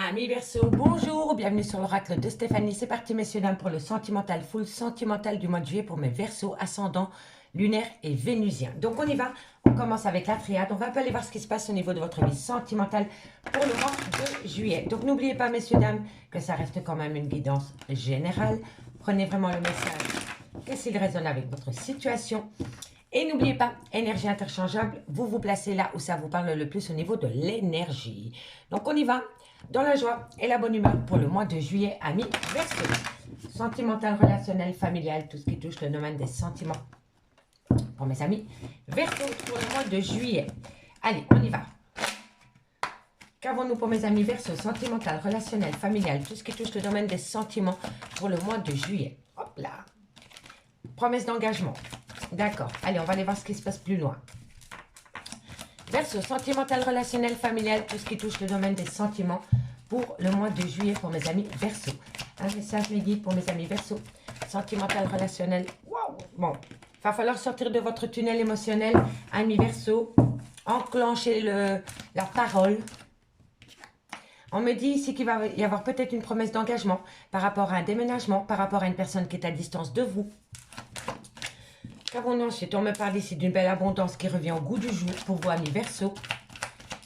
Amis Verseau, bonjour, bienvenue sur l'oracle de Stéphanie. C'est parti messieurs dames pour le sentimental full sentimental du mois de juillet pour mes Verseaux ascendant lunaire et vénusien. Donc on y va, on commence avec la triade. On va un peu aller voir ce qui se passe au niveau de votre vie sentimentale pour le mois de juillet. Donc n'oubliez pas messieurs dames que ça reste quand même une guidance générale. Prenez vraiment le message et s'il résonne avec votre situation. Et n'oubliez pas, énergie interchangeable, vous vous placez là où ça vous parle le plus au niveau de l'énergie. Donc on y va, dans la joie et la bonne humeur pour le mois de juillet, amis Verseau. Sentimental, relationnel, familial, tout ce qui touche le domaine des sentiments. Pour mes amis Verseau pour le mois de juillet. Allez, on y va. Qu'avons-nous pour mes amis Verseau? Sentimental, relationnel, familial, tout ce qui touche le domaine des sentiments pour le mois de juillet. Hop là. Promesse d'engagement. D'accord. Allez, on va aller voir ce qui se passe plus loin. Verseau, sentimental, relationnel, familial, tout ce qui touche le domaine des sentiments pour le mois de juillet pour mes amis Verseau. Un message mes guides pour mes amis Verseau. Sentimental, relationnel. Waouh. Bon, il va falloir sortir de votre tunnel émotionnel, amis Verseau. Enclencher la parole. On me dit ici qu'il va y avoir peut-être une promesse d'engagement par rapport à un déménagement, par rapport à une personne qui est à distance de vous. Qu'avons-nous ensuite? On me parle ici d'une belle abondance qui revient au goût du jour pour vous, amis Verseau.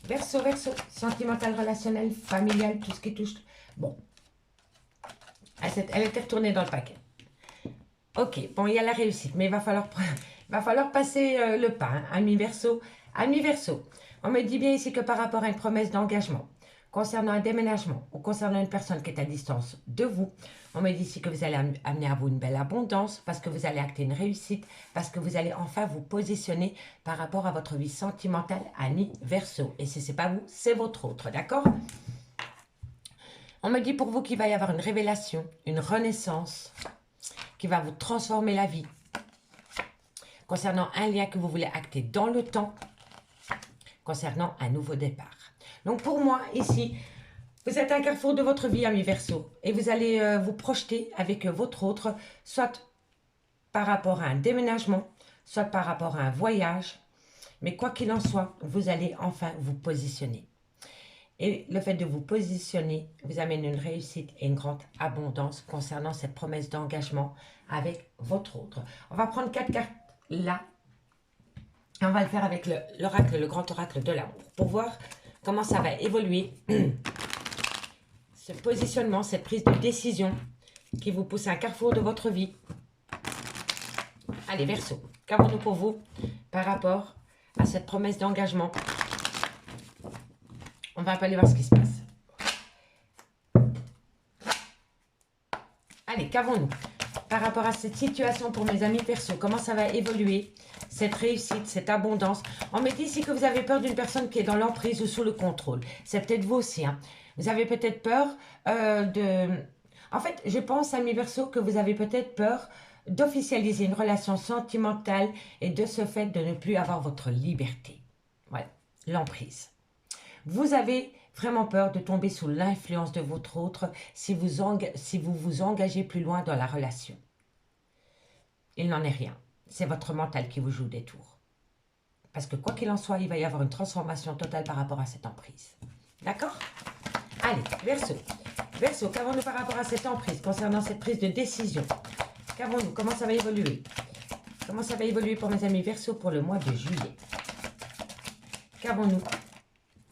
Verseau, Verseau, sentimental, relationnel, familial, tout ce qui touche. Bon. Elle était retournée dans le paquet. Ok, bon, il y a la réussite, mais il va falloir passer le pas, hein, amis Verseau. Amis Verseau, on me dit bien ici que par rapport à une promesse d'engagement, concernant un déménagement ou concernant une personne qui est à distance de vous, on me dit ici que vous allez amener à vous une belle abondance parce que vous allez acter une réussite, parce que vous allez enfin vous positionner par rapport à votre vie sentimentale, amis Verseau. Et si ce n'est pas vous, c'est votre autre, d'accord? On me dit pour vous qu'il va y avoir une révélation, une renaissance qui va vous transformer la vie concernant un lien que vous voulez acter dans le temps, concernant un nouveau départ. Donc pour moi, ici, vous êtes à un carrefour de votre vie, amis Verseau, et vous allez vous projeter avec votre autre, soit par rapport à un déménagement, soit par rapport à un voyage, mais quoi qu'il en soit, vous allez enfin vous positionner. Et le fait de vous positionner vous amène une réussite et une grande abondance concernant cette promesse d'engagement avec votre autre. On va prendre 4 cartes là, et on va le faire avec l'oracle, le grand oracle de l'amour, pour voir comment ça va évoluer, ce positionnement, cette prise de décision qui vous pousse à un carrefour de votre vie. Allez, Verseau, qu'avons-nous pour vous par rapport à cette promesse d'engagement? On va aller voir ce qui se passe. Allez, qu'avons-nous par rapport à cette situation pour mes amis Verseau? Comment ça va évoluer, cette réussite, cette abondance? On me dit ici que vous avez peur d'une personne qui est dans l'emprise ou sous le contrôle. C'est peut-être vous aussi. Hein. Vous avez peut-être peur En fait, je pense, amis Verseau, que vous avez peut-être peur d'officialiser une relation sentimentale et de ce fait de ne plus avoir votre liberté. Voilà, l'emprise. Vous avez vraiment peur de tomber sous l'influence de votre autre si vous vous engagez plus loin dans la relation. Il n'en est rien. C'est votre mental qui vous joue des tours. Parce que quoi qu'il en soit, il va y avoir une transformation totale par rapport à cette emprise. D'accord? Allez, Verseau. Verseau, qu'avons-nous par rapport à cette emprise concernant cette prise de décision? Qu'avons-nous? Comment ça va évoluer? Comment ça va évoluer pour mes amis Verseau pour le mois de juillet? Qu'avons-nous?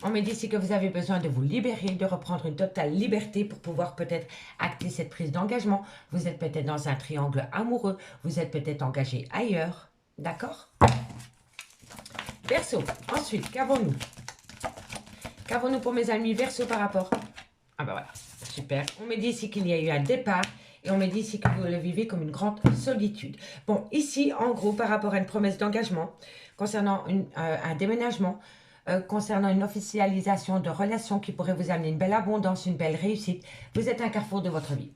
On me dit ici que vous avez besoin de vous libérer, de reprendre une totale liberté pour pouvoir peut-être acter cette prise d'engagement. Vous êtes peut-être dans un triangle amoureux, vous êtes peut-être engagé ailleurs, d'accord? Verseau, ensuite, qu'avons-nous? Qu'avons-nous pour mes amis Verseau par rapport? Ah ben voilà, super. On me dit ici qu'il y a eu un départ et on me dit ici que vous le vivez comme une grande solitude. Bon, ici, en gros, par rapport à une promesse d'engagement, concernant un déménagement, concernant une officialisation de relation qui pourrait vous amener une belle abondance, une belle réussite, vous êtes à un carrefour de votre vie.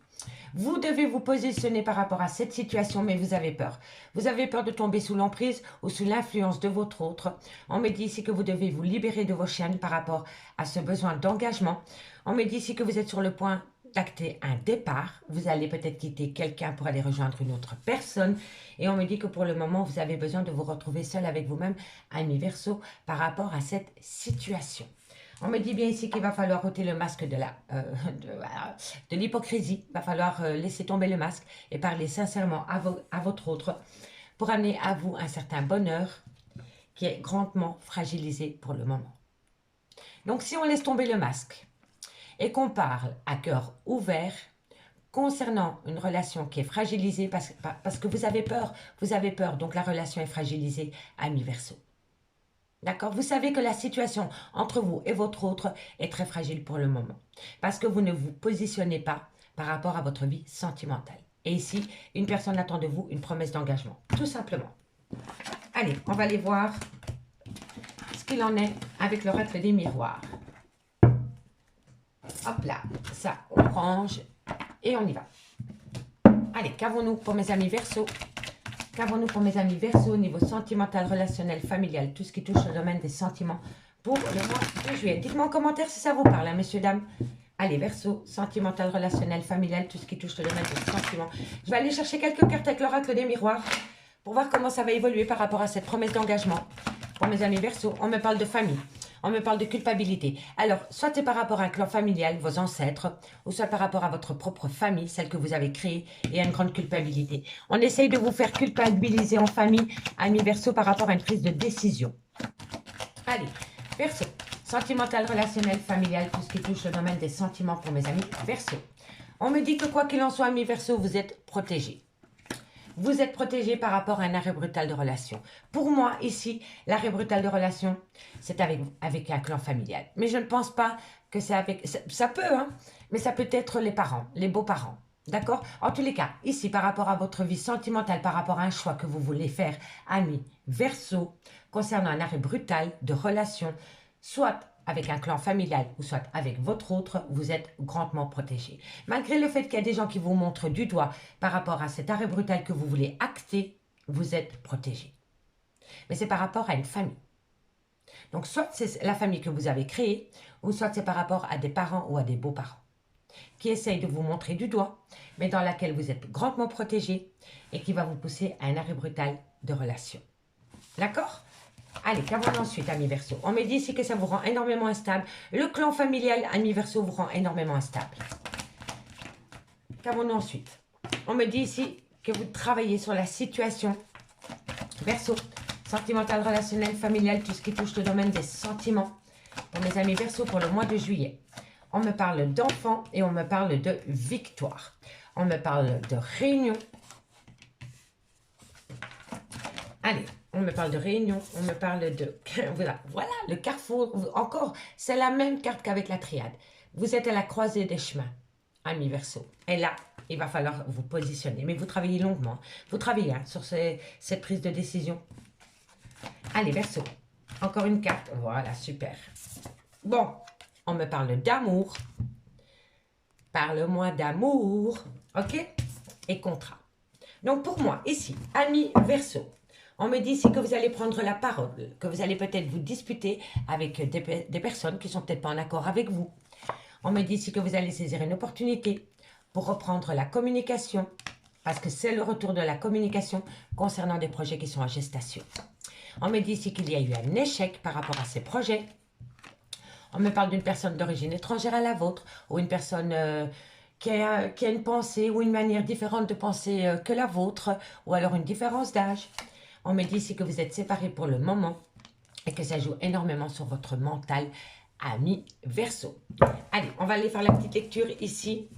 Vous devez vous positionner par rapport à cette situation, mais vous avez peur. Vous avez peur de tomber sous l'emprise ou sous l'influence de votre autre. On me dit ici que vous devez vous libérer de vos chaînes par rapport à ce besoin d'engagement. On me dit ici que vous êtes sur le point d'acter un départ. Vous allez peut-être quitter quelqu'un pour aller rejoindre une autre personne. Et on me dit que pour le moment, vous avez besoin de vous retrouver seul avec vous-même, amis Verseau, par rapport à cette situation. On me dit bien ici qu'il va falloir ôter le masque de l'hypocrisie. Il va falloir laisser tomber le masque et parler sincèrement à votre autre pour amener à vous un certain bonheur qui est grandement fragilisé pour le moment. Donc si on laisse tomber le masque et qu'on parle à cœur ouvert concernant une relation qui est fragilisée parce que vous avez peur, donc la relation est fragilisée, ami Verseau. D'accord? Vous savez que la situation entre vous et votre autre est très fragile pour le moment. Parce que vous ne vous positionnez pas par rapport à votre vie sentimentale. Et ici, une personne attend de vous une promesse d'engagement. Tout simplement. Allez, on va aller voir ce qu'il en est avec l'oracle des miroirs. Hop là, ça, on range et on y va. Allez, qu'avons-nous pour mes amis Verseau? Qu'avons-nous pour mes amis Verseau au niveau sentimental, relationnel, familial, tout ce qui touche au domaine des sentiments pour le mois de juillet? Dites-moi en commentaire si ça vous parle, hein, messieurs, dames. Allez, Verseau, sentimental, relationnel, familial, tout ce qui touche le domaine des sentiments. Je vais aller chercher quelques cartes avec l'oracle des miroirs pour voir comment ça va évoluer par rapport à cette promesse d'engagement. Pour mes amis Verseau, on me parle de famille. On me parle de culpabilité. Alors, soit c'est par rapport à un clan familial, vos ancêtres, ou soit par rapport à votre propre famille, celle que vous avez créée, et à une grande culpabilité. On essaye de vous faire culpabiliser en famille, amis Verseau, par rapport à une prise de décision. Allez, Verseau, sentimental, relationnel, familial, tout ce qui touche le domaine des sentiments pour mes amis Verseau. On me dit que quoi qu'il en soit, amis Verseau, vous êtes protégés. Vous êtes protégé par rapport à un arrêt brutal de relation. Pour moi, ici, l'arrêt brutal de relation, c'est avec un clan familial. Mais je ne pense pas que c'est avec... Ça peut, hein, mais ça peut être les parents, les beaux-parents. D'accord? En tous les cas, ici, par rapport à votre vie sentimentale, par rapport à un choix que vous voulez faire, amis Verseau, concernant un arrêt brutal de relation, soit avec un clan familial ou soit avec votre autre, vous êtes grandement protégé. Malgré le fait qu'il y a des gens qui vous montrent du doigt par rapport à cet arrêt brutal que vous voulez acter, vous êtes protégé. Mais c'est par rapport à une famille. Donc soit c'est la famille que vous avez créée, ou soit c'est par rapport à des parents ou à des beaux-parents qui essayent de vous montrer du doigt, mais dans laquelle vous êtes grandement protégé et qui va vous pousser à un arrêt brutal de relation. D'accord ? Allez, qu'avons-nous ensuite, amis Verseau? On me dit ici que ça vous rend énormément instable. Le clan familial, amis Verseau, vous rend énormément instable. Qu'avons-nous ensuite? On me dit ici que vous travaillez sur la situation Verseau, sentimental, relationnel, familial, tout ce qui touche le domaine des sentiments. Pour mes amis Verseau, pour le mois de juillet. On me parle d'enfants et on me parle de victoire. On me parle de réunion. Allez. On me parle de réunion, on me parle de... Voilà, le carrefour. Encore, c'est la même carte qu'avec la triade. Vous êtes à la croisée des chemins, amis Verseau. Et là, il va falloir vous positionner. Mais vous travaillez longuement. Vous travaillez hein, sur cette prise de décision. Allez, Verseau. Encore une carte. Voilà, super. Bon, on me parle d'amour. Parle-moi d'amour. OK? Et contrat. Donc, pour moi, ici, amis Verseau, on me dit ici que vous allez prendre la parole, que vous allez peut-être vous disputer avec des personnes qui ne sont peut-être pas en accord avec vous. On me dit ici que vous allez saisir une opportunité pour reprendre la communication, parce que c'est le retour de la communication concernant des projets qui sont en gestation. On me dit ici qu'il y a eu un échec par rapport à ces projets. On me parle d'une personne d'origine étrangère à la vôtre, ou une personne... qui a une pensée ou une manière différente de penser que la vôtre, ou alors une différence d'âge. On me dit ici que vous êtes séparés pour le moment et que ça joue énormément sur votre mental, ami Verseau. Allez, on va aller faire la petite lecture ici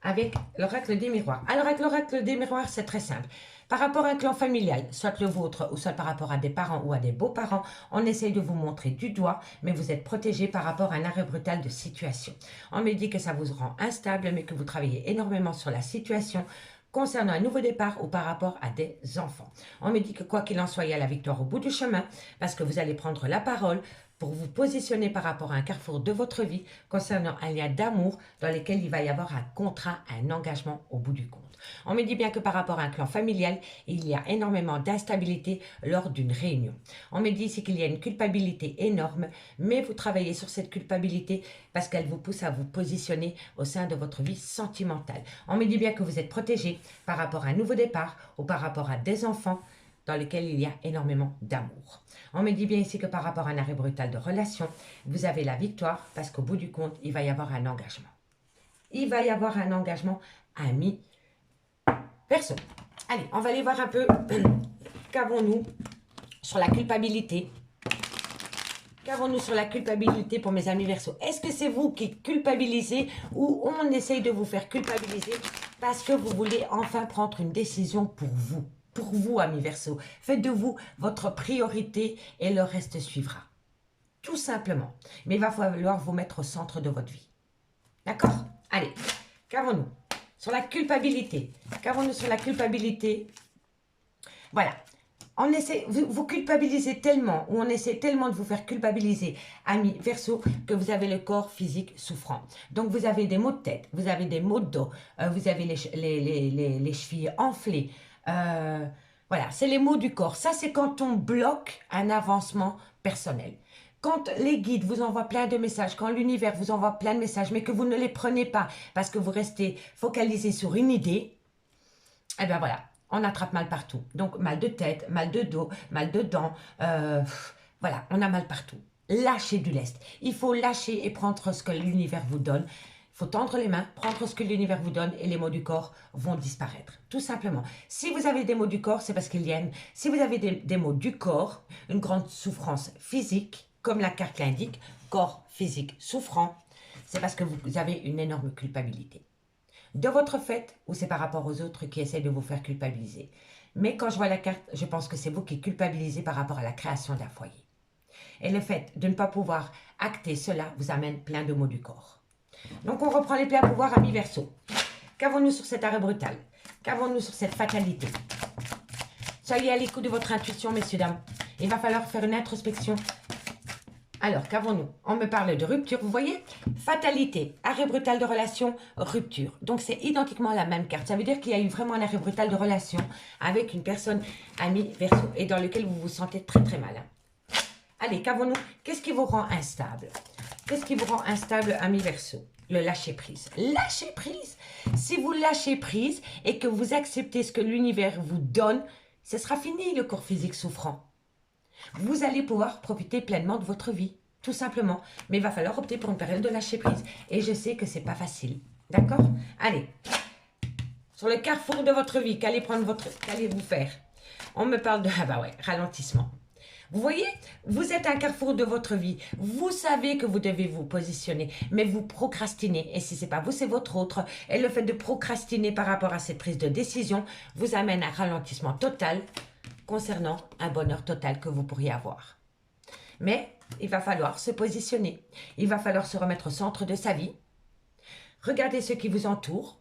avec l'oracle des miroirs. Alors, avec l'oracle des miroirs, c'est très simple. Par rapport à un clan familial, soit le vôtre ou soit par rapport à des parents ou à des beaux-parents, on essaye de vous montrer du doigt, mais vous êtes protégé par rapport à un arrêt brutal de situation. On me dit que ça vous rend instable, mais que vous travaillez énormément sur la situation concernant un nouveau départ ou par rapport à des enfants. On me dit que quoi qu'il en soit, il y a la victoire au bout du chemin, parce que vous allez prendre la parole pour vous positionner par rapport à un carrefour de votre vie concernant un lien d'amour dans lequel il va y avoir un contrat, un engagement au bout du compte. On me dit bien que par rapport à un clan familial, il y a énormément d'instabilité lors d'une réunion. On me dit ici qu'il y a une culpabilité énorme, mais vous travaillez sur cette culpabilité parce qu'elle vous pousse à vous positionner au sein de votre vie sentimentale. On me dit bien que vous êtes protégé par rapport à un nouveau départ ou par rapport à des enfants dans lequel il y a énormément d'amour. On me dit bien ici que par rapport à un arrêt brutal de relation, vous avez la victoire parce qu'au bout du compte, il va y avoir un engagement. Il va y avoir un engagement ami Verseau. Allez, on va aller voir un peu qu'avons-nous sur la culpabilité. Qu'avons-nous sur la culpabilité pour mes amis Verseau? Est-ce que c'est vous qui culpabilisez ou on essaye de vous faire culpabiliser parce que vous voulez enfin prendre une décision pour vous? Pour vous, amis Verseau. Faites de vous votre priorité et le reste suivra. Tout simplement. Mais il va falloir vous mettre au centre de votre vie. D'accord? Allez, qu'avons-nous sur la culpabilité? Qu'avons-nous sur la culpabilité? Voilà. On essaie, vous culpabilisez tellement, ou on essaie tellement de vous faire culpabiliser, amis Verseau, que vous avez le corps physique souffrant. Donc vous avez des maux de tête, vous avez des maux de dos, vous avez les chevilles enflées. Voilà, c'est les maux du corps. Ça, c'est quand on bloque un avancement personnel. Quand les guides vous envoient plein de messages, quand l'univers vous envoie plein de messages, mais que vous ne les prenez pas parce que vous restez focalisé sur une idée, eh bien voilà, on attrape mal partout. Donc mal de tête, mal de dos, mal de dents, voilà, on a mal partout. Lâchez du lest. Il faut lâcher et prendre ce que l'univers vous donne. Il faut tendre les mains, prendre ce que l'univers vous donne et les maux du corps vont disparaître. Tout simplement. Si vous avez des maux du corps, c'est parce qu'il y a si vous avez des maux du corps, une grande souffrance physique, comme la carte l'indique, corps physique souffrant, c'est parce que vous avez une énorme culpabilité. De votre fait, ou c'est par rapport aux autres qui essaient de vous faire culpabiliser. Mais quand je vois la carte, je pense que c'est vous qui culpabilisez par rapport à la création d'un foyer. Et le fait de ne pas pouvoir acter cela vous amène plein de maux du corps. Donc on reprend les plaies à pouvoir, amis Verseau. Qu'avons-nous sur cet arrêt brutal? Qu'avons-nous sur cette fatalité? Soyez à l'écoute de votre intuition, messieurs, dames. Il va falloir faire une introspection. Alors, qu'avons-nous? On me parle de rupture, vous voyez? Fatalité, arrêt brutal de relation, rupture. Donc, c'est identiquement la même carte. Ça veut dire qu'il y a eu vraiment un arrêt brutal de relation avec une personne amie Verseau et dans lequel vous vous sentez très très mal. Allez, qu'avons-nous? Qu'est-ce qui vous rend instable? Qu'est-ce qui vous rend instable, ami Verseau? Le lâcher-prise. Lâcher-prise. Si vous lâchez prise et que vous acceptez ce que l'univers vous donne, ce sera fini le corps physique souffrant. Vous allez pouvoir profiter pleinement de votre vie, tout simplement. Mais il va falloir opter pour une période de lâcher-prise. Et je sais que c'est pas facile. D'accord? Allez. Sur le carrefour de votre vie, qu'allez-vous faire? On me parle de, ah bah ouais, ralentissement. Vous voyez, vous êtes un carrefour de votre vie. Vous savez que vous devez vous positionner, mais vous procrastinez. Et si ce n'est pas vous, c'est votre autre. Et le fait de procrastiner par rapport à cette prise de décision vous amène à un ralentissement total concernant un bonheur total que vous pourriez avoir. Mais il va falloir se positionner. Il va falloir se remettre au centre de sa vie. Regardez ce qui vous entoure.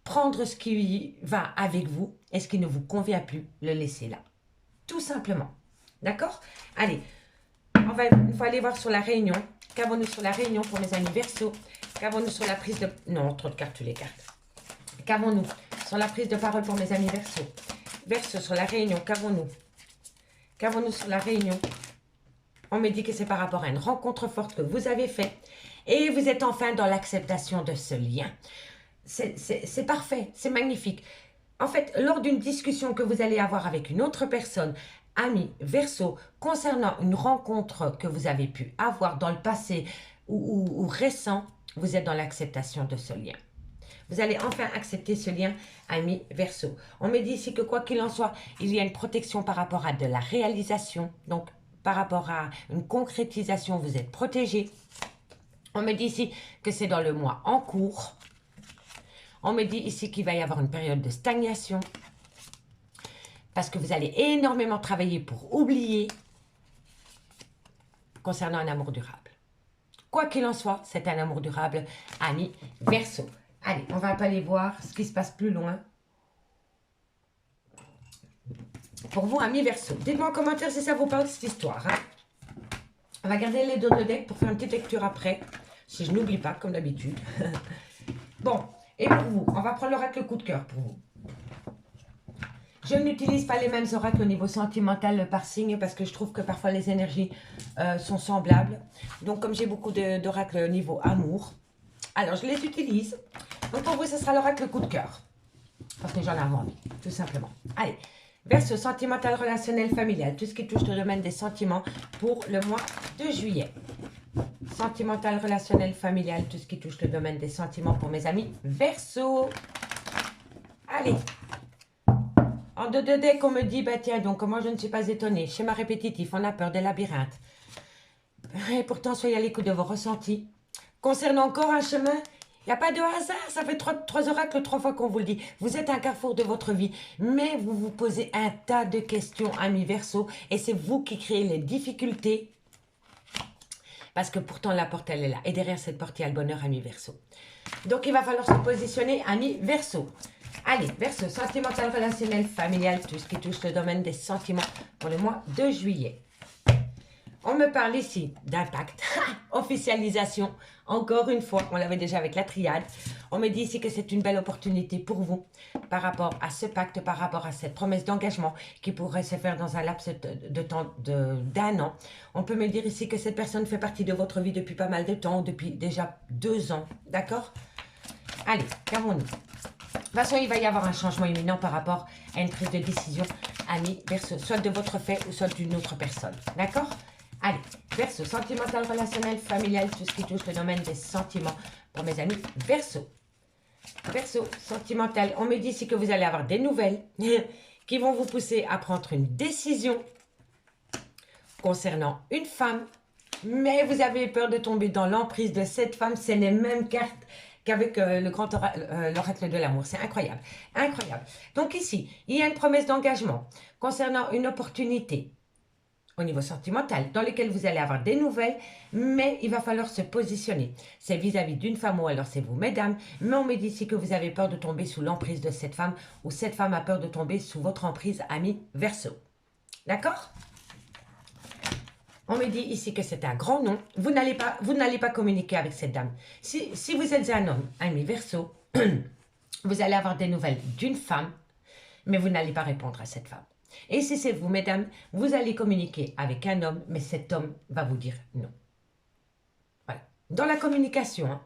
Prendre ce qui va avec vous et ce qui ne vous convient plus, le laisser là. Tout simplement. D'accord? Allez, il faut aller voir sur la réunion. Qu'avons-nous sur la réunion pour mes amis Verseau? Qu'avons-nous sur la prise de... Non, trop de cartes, tous les cartes. Qu'avons-nous sur la prise de parole pour mes amis Verseau? Verseau, sur la réunion, qu'avons-nous? Qu'avons-nous sur la réunion? On me dit que c'est par rapport à une rencontre forte que vous avez faite. Et vous êtes enfin dans l'acceptation de ce lien. C'est parfait, c'est magnifique. En fait, lors d'une discussion que vous allez avoir avec une autre personne, ami Verseau, concernant une rencontre que vous avez pu avoir dans le passé ou récent, vous êtes dans l'acceptation de ce lien. Vous allez enfin accepter ce lien, ami Verseau. On me dit ici que quoi qu'il en soit, il y a une protection par rapport à de la réalisation. Donc, par rapport à une concrétisation, vous êtes protégé. On me dit ici que c'est dans le mois en cours. On me dit ici qu'il va y avoir une période de stagnation. Parce que vous allez énormément travailler pour oublier concernant un amour durable. Quoi qu'il en soit, c'est un amour durable, ami Verseau. Allez, on va pas aller voir ce qui se passe plus loin. Pour vous, ami Verseau, dites-moi en commentaire si ça vous parle cette histoire. Hein. On va garder les deux de deck pour faire une petite lecture après. Si je n'oublie pas, comme d'habitude. Bon, et pour vous, on va prendre l'oracle coup de cœur pour vous. Je n'utilise pas les mêmes oracles au niveau sentimental par signe parce que je trouve que parfois les énergies sont semblables. Donc comme j'ai beaucoup d'oracles au niveau amour, alors je les utilise. Donc pour vous, ce sera l'oracle coup de cœur. Parce que j'en ai envie, tout simplement. Allez, Verseau, sentimental, relationnel, familial. Tout ce qui touche le domaine des sentiments pour le mois de juillet. Sentimental, relationnel, familial. Tout ce qui touche le domaine des sentiments pour mes amis Verseau. Allez. En 2 decks, on me dit, bah tiens, donc moi je ne suis pas étonnée. Schéma répétitif, on a peur des labyrinthes. Et pourtant, soyez à l'écoute de vos ressentis. Concernant encore un chemin, il n'y a pas de hasard. Ça fait trois oracles 3 fois qu'on vous le dit. Vous êtes à un carrefour de votre vie, mais vous vous posez un tas de questions, amis Verseau, et c'est vous qui créez les difficultés. Parce que pourtant, la porte, elle est là. Et derrière cette porte, il y a le bonheur, amis Verseau. Donc, il va falloir se positionner, amis Verseau. Allez, Verseau, sentimental, relationnel, familial, tout ce qui touche le domaine des sentiments pour le mois de juillet. On me parle ici d'impact, officialisation, encore une fois, on l'avait déjà avec la triade. On me dit ici que c'est une belle opportunité pour vous par rapport à ce pacte, par rapport à cette promesse d'engagement qui pourrait se faire dans un laps de temps d'1 an. On peut me dire ici que cette personne fait partie de votre vie depuis pas mal de temps, depuis déjà 2 ans, d'accord? Allez, calmons-nous. De toute façon, il va y avoir un changement imminent par rapport à une prise de décision, amis Verseau, soit de votre fait ou soit d'une autre personne, d'accord? Allez, Verseau, sentimental, relationnel, familial, tout ce qui touche le domaine des sentiments pour mes amis Verseau. Verseau, sentimental, on me dit ici que vous allez avoir des nouvelles qui vont vous pousser à prendre une décision concernant une femme, mais vous avez peur de tomber dans l'emprise de cette femme. C'est les mêmes cartes qu'avec l'oracle de l'amour. C'est incroyable, incroyable. Donc ici, il y a une promesse d'engagement concernant une opportunité au niveau sentimental, dans lequel vous allez avoir des nouvelles, mais il va falloir se positionner. C'est vis-à-vis d'une femme ou alors c'est vous, mesdames, mais on me dit ici que vous avez peur de tomber sous l'emprise de cette femme ou cette femme a peur de tomber sous votre emprise, amis Verseau. D'accord? On me dit ici que c'est un grand nom. Vous n'allez pas communiquer avec cette dame. Si vous êtes un homme, ami Verseau, vous allez avoir des nouvelles d'une femme, mais vous n'allez pas répondre à cette femme. Et si c'est vous, mesdames, vous allez communiquer avec un homme, mais cet homme va vous dire non. Voilà. Dans la communication, hein,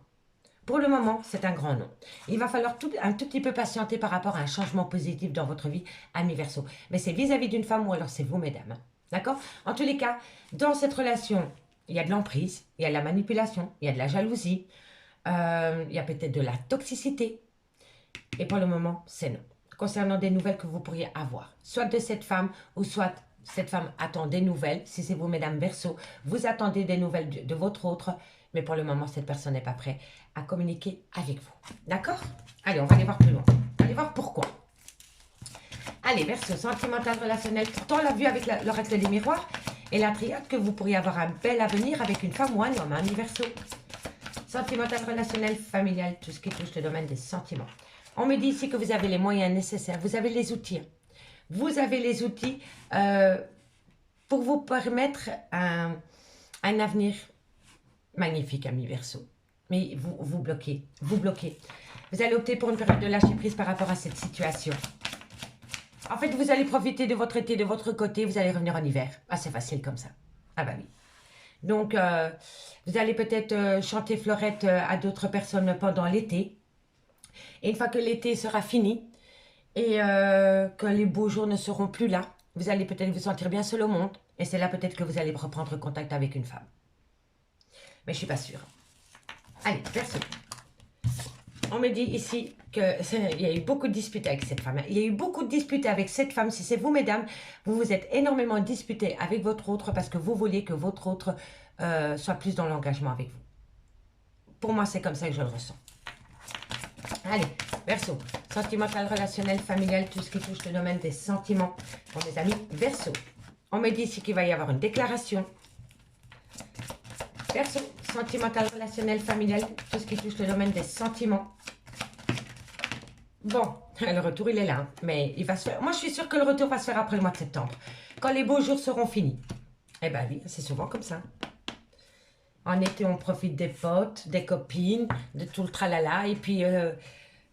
pour le moment, c'est un grand non. Il va falloir un tout petit peu patienter par rapport à un changement positif dans votre vie, ami Verseau. Mais c'est vis-à-vis d'une femme ou alors c'est vous, mesdames. Hein. D'accord? En tous les cas, dans cette relation, il y a de l'emprise, il y a de la manipulation, il y a de la jalousie, il y a peut-être de la toxicité. Et pour le moment, c'est non. Concernant des nouvelles que vous pourriez avoir, soit de cette femme ou soit cette femme attend des nouvelles. Si c'est vous, mesdames Verseau, vous attendez des nouvelles de votre autre, mais pour le moment, cette personne n'est pas prête à communiquer avec vous. D'accord? Allez, on va aller voir plus loin. On va aller voir pourquoi. Allez, Verseau, sentimental, relationnel. Pourtant, on l'a vu avec l'oracle des miroirs et la triade que vous pourriez avoir un bel avenir avec une femme ou un homme, ami Verseau. Sentimental, relationnel, familial, tout ce qui touche le domaine des sentiments. On me dit ici que vous avez les moyens nécessaires, vous avez les outils. Vous avez les outils pour vous permettre un avenir magnifique, ami Verseau. Mais vous bloquez, vous bloquez. Vous allez opter pour une période de lâcher prise par rapport à cette situation. En fait, vous allez profiter de votre été de votre côté, vous allez revenir en hiver. Ah, c'est facile comme ça. Ah bah oui. Donc, vous allez peut-être chanter fleurette à d'autres personnes pendant l'été. Et une fois que l'été sera fini et que les beaux jours ne seront plus là, vous allez peut-être vous sentir bien seul au monde. Et c'est là peut-être que vous allez reprendre contact avec une femme. Mais je ne suis pas sûre. Allez, Verseau. On me dit ici qu'il y a eu beaucoup de disputes avec cette femme. Il y a eu beaucoup de disputes avec cette femme. Si c'est vous, mesdames, vous vous êtes énormément disputés avec votre autre parce que vous vouliez que votre autre soit plus dans l'engagement avec vous. Pour moi, c'est comme ça que je le ressens. Allez, Verseau, sentimental, relationnel, familial, tout ce qui touche le domaine des sentiments pour mes amis Verseau. On me dit ici qu'il va y avoir une déclaration. Verseau, sentimental, relationnel, familial, tout ce qui touche le domaine des sentiments. Bon, le retour il est là, hein, mais il va se faire. Moi je suis sûre que le retour va se faire après le mois de septembre, quand les beaux jours seront finis. Eh bien oui, c'est souvent comme ça. En été, on profite des potes, des copines, de tout le tralala. Et puis,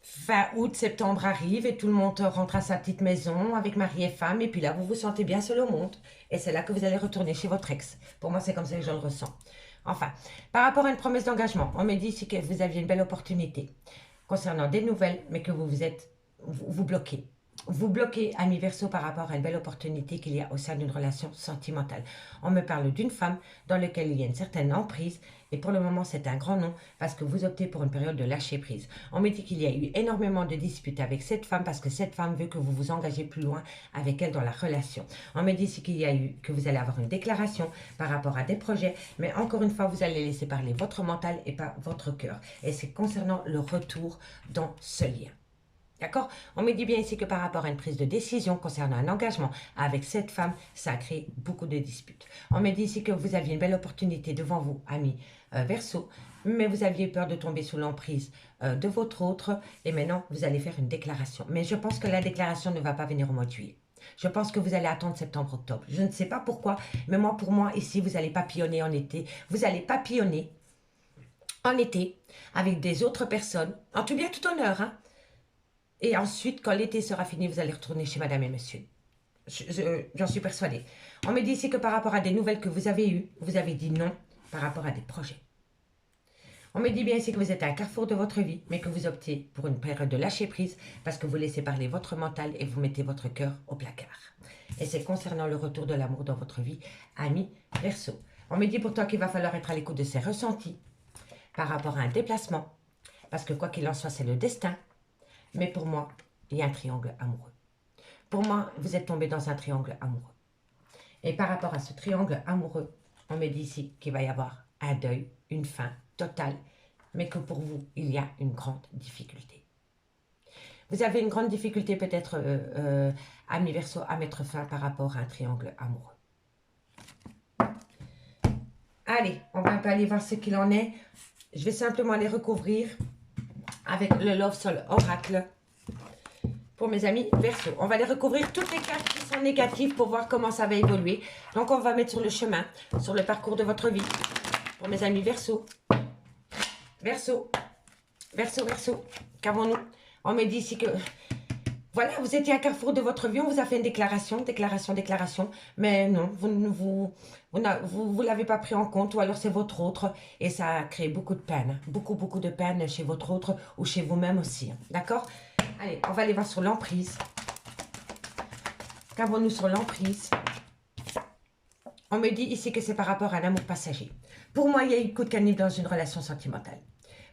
fin août, septembre arrive et tout le monde rentre à sa petite maison avec mari et femme. Et puis là, vous vous sentez bien seul au monde. Et c'est là que vous allez retourner chez votre ex. Pour moi, c'est comme ça que je le ressens. Enfin, par rapport à une promesse d'engagement, on me dit ici que vous aviez une belle opportunité concernant des nouvelles, mais que vous bloquez. vous bloquez, ami Verseau, par rapport à une belle opportunité qu'il y a au sein d'une relation sentimentale. On me parle d'une femme dans laquelle il y a une certaine emprise, et pour le moment c'est un grand non, parce que vous optez pour une période de lâcher prise. On me dit qu'il y a eu énormément de disputes avec cette femme, parce que cette femme veut que vous vous engagez plus loin avec elle dans la relation. On me dit aussi qu'il y a eu, que vous allez avoir une déclaration par rapport à des projets, mais encore une fois, vous allez laisser parler votre mental et pas votre cœur. Et c'est concernant le retour dans ce lien. D'accord? On me dit bien ici que par rapport à une prise de décision concernant un engagement avec cette femme, ça a créé beaucoup de disputes. On me dit ici que vous aviez une belle opportunité devant vous, ami Verseau, mais vous aviez peur de tomber sous l'emprise de votre autre, et maintenant vous allez faire une déclaration. Mais je pense que la déclaration ne va pas venir au mois de juillet. Je pense que vous allez attendre septembre-octobre. Je ne sais pas pourquoi, mais moi, pour moi, ici, vous allez papillonner en été. Vous allez papillonner en été avec des autres personnes, en tout bien, tout honneur, hein. Et ensuite, quand l'été sera fini, vous allez retourner chez madame et monsieur. J'en suis persuadée. On me dit ici que par rapport à des nouvelles que vous avez eues, vous avez dit non par rapport à des projets. On me dit bien ici que vous êtes à un carrefour de votre vie, mais que vous optez pour une période de lâcher prise parce que vous laissez parler votre mental et vous mettez votre cœur au placard. Et c'est concernant le retour de l'amour dans votre vie, ami Verseau. On me dit pourtant qu'il va falloir être à l'écoute de ses ressentis par rapport à un déplacement, parce que quoi qu'il en soit, c'est le destin. Mais pour moi, il y a un triangle amoureux. Pour moi, vous êtes tombé dans un triangle amoureux. Et par rapport à ce triangle amoureux, on me dit ici qu'il va y avoir un deuil, une fin totale, mais que pour vous, il y a une grande difficulté. Vous avez une grande difficulté peut-être, ami Verseau, à mettre fin par rapport à un triangle amoureux. Allez, on va un peu aller voir ce qu'il en est. Je vais simplement les recouvrir avec le Love Soul Oracle pour mes amis Verseau. On va les recouvrir toutes les cartes qui sont négatives pour voir comment ça va évoluer. Donc, on va mettre sur le chemin, sur le parcours de votre vie pour mes amis Verseau. Verseau, Verseau, Verseau, qu'avons-nous? On me dit ici que, voilà, vous étiez à carrefour de votre vie, on vous a fait une déclaration, déclaration, mais non, vous l'avez pas pris en compte, ou alors c'est votre autre, et ça a créé beaucoup de peine, beaucoup de peine chez votre autre, ou chez vous-même aussi, d'accord? Allez, on va aller voir sur l'emprise. Qu'avons-nous sur l'emprise? On me dit ici que c'est par rapport à un amour passager. Pour moi, il y a eu coup de canif dans une relation sentimentale.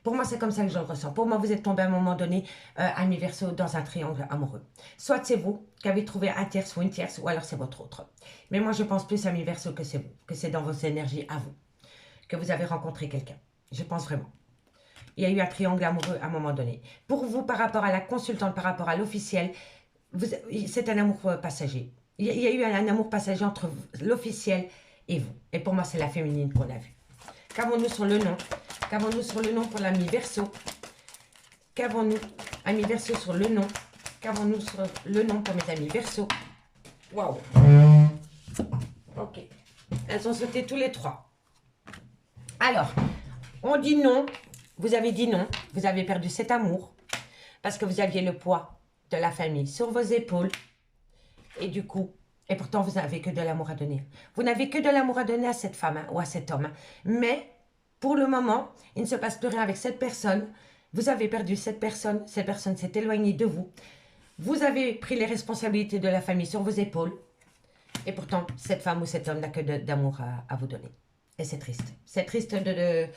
Pour moi, c'est comme ça que je le ressens. Pour moi, vous êtes tombé à un moment donné, ami Verseau, dans un triangle amoureux. Soit c'est vous qui avez trouvé un tierce ou une tierce, ou alors c'est votre autre. Mais moi, je pense plus, ami Verseau, que c'est vous, que c'est dans vos énergies à vous, que vous avez rencontré quelqu'un. Je pense vraiment. Il y a eu un triangle amoureux à un moment donné. Pour vous, par rapport à la consultante, par rapport à l'officiel, c'est un amour passager. Il y a eu un amour passager entre l'officiel et vous. Et pour moi, c'est la féminine qu'on a vue. Qu'avons-nous sur le nom? Qu'avons-nous sur le nom pour l'ami Verseau? Qu'avons-nous, ami Verseau, sur le nom? Qu'avons-nous sur le nom pour mes amis Verseau? Waouh! Ok. Elles ont sauté tous les trois. Alors, on dit non. Vous avez dit non. Vous avez perdu cet amour. Parce que vous aviez le poids de la famille sur vos épaules. Et du coup, et pourtant, vous n'avez que de l'amour à donner. Vous n'avez que de l'amour à donner à cette femme, hein, ou à cet homme. Hein. Mais, pour le moment, il ne se passe plus rien avec cette personne. Vous avez perdu cette personne s'est éloignée de vous. Vous avez pris les responsabilités de la famille sur vos épaules. Et pourtant, cette femme ou cet homme n'a que d'amour à vous donner. Et c'est triste. C'est triste de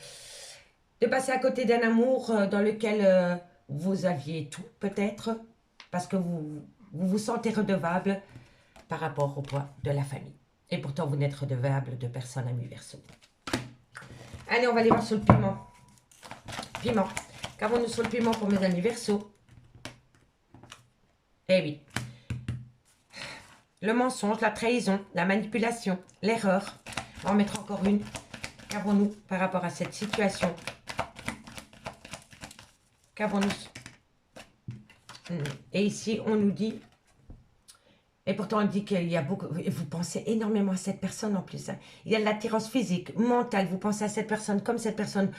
passer à côté d'un amour dans lequel vous aviez tout, peut-être, parce que vous sentez redevable par rapport au poids de la famille. Et pourtant, vous n'êtes redevable de personne, ami Verseau. Allez, on va aller voir sur le piment. Piment. Qu'avons-nous sur le piment pour mes amis Verseau? Eh oui. Le mensonge, la trahison, la manipulation, l'erreur. On va en mettre encore une. Qu'avons-nous par rapport à cette situation? Qu'avons-nous? Et ici, on nous dit... Et pourtant, on dit qu'il y a beaucoup... Vous pensez énormément à cette personne en plus. Hein. Il y a de l'attirance physique, mentale. Vous pensez à cette personne comme cette personne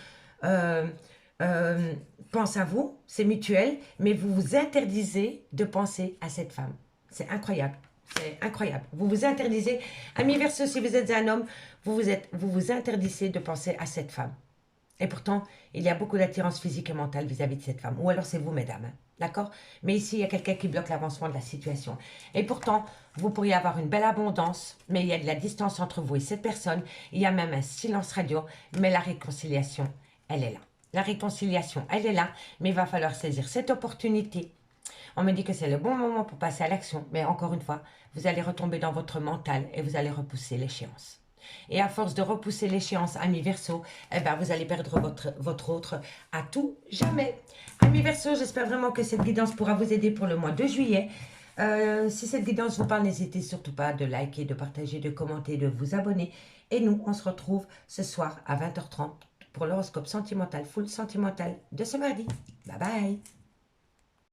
pense à vous. C'est mutuel. Mais vous vous interdisez de penser à cette femme. C'est incroyable. C'est incroyable. Vous vous interdisez... Ami Verseau, si vous êtes un homme, vous vous interdisez de penser à cette femme. Et pourtant, il y a beaucoup d'attirance physique et mentale vis-à-vis de cette femme. Ou alors c'est vous, mesdames. Hein. D'accord? Mais ici, il y a quelqu'un qui bloque l'avancement de la situation. Et pourtant, vous pourriez avoir une belle abondance, mais il y a de la distance entre vous et cette personne. Il y a même un silence radio, mais la réconciliation, elle est là. La réconciliation, elle est là, mais il va falloir saisir cette opportunité. On me dit que c'est le bon moment pour passer à l'action, mais encore une fois, vous allez retomber dans votre mental et vous allez repousser l'échéance. Et à force de repousser l'échéance, ami Verseau, eh ben vous allez perdre votre autre à tout jamais. Ami Verseau, j'espère vraiment que cette guidance pourra vous aider pour le mois de juillet. Si cette guidance vous parle, n'hésitez surtout pas de liker, de partager, de commenter, de vous abonner. Et nous, on se retrouve ce soir à 20h30 pour l'horoscope sentimental, full sentimental de ce mardi. Bye bye.